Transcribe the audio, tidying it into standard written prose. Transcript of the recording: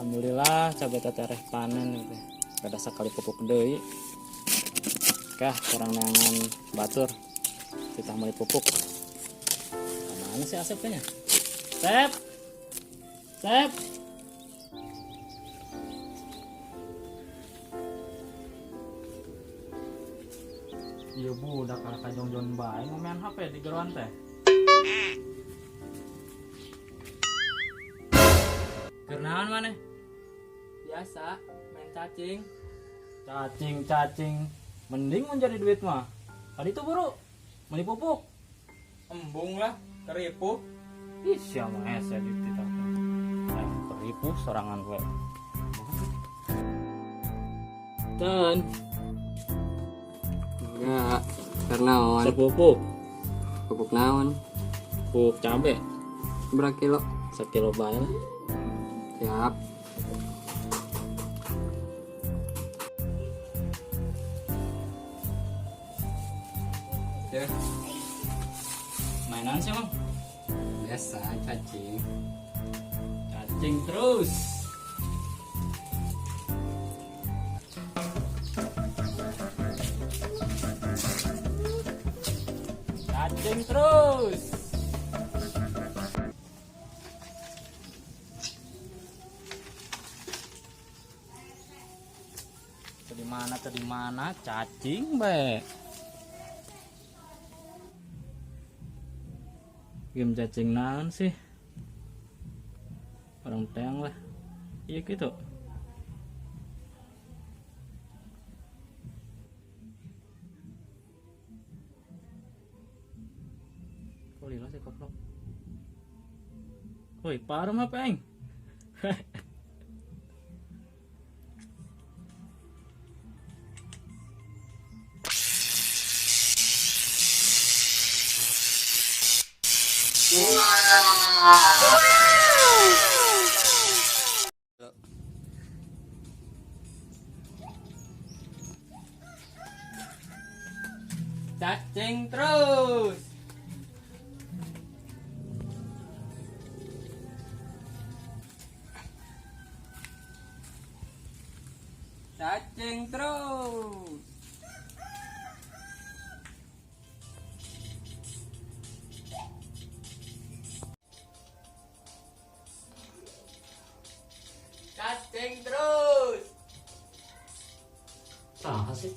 Alhamdulillah cabai teteh panen gitu. Kada sekali pupuk deui. Kah kurang neangan batur. Kita mulai pupuk. Mana sih asepnya? Sep. Sep. Iya bu, udah kakak jong-jong bae main HP di geruan teh. Kenaon mana? Biasa main cacing. Cacing mending menjadi duit mah. Tadi tuh buru meni pupuk. Embung lah, keripu. Ih siapa ese di kita. Keripu sorangan gue. Dan Enggak, karena on sepupuk, pupuk naon pupuk cabe berapa kilo? 1 kilo bae lah. Siap. Ya, Mainan sih bang. biasa cacing. Cacing terus. Cacing terus. Tadi mana cacing be. Game cacing naon sih? Orang teang lah. Iya gitu. Kok lila sih koplok. Woi, parem apa eng? Cacing terus. Cacing terus. Cacing terus. Sah sih.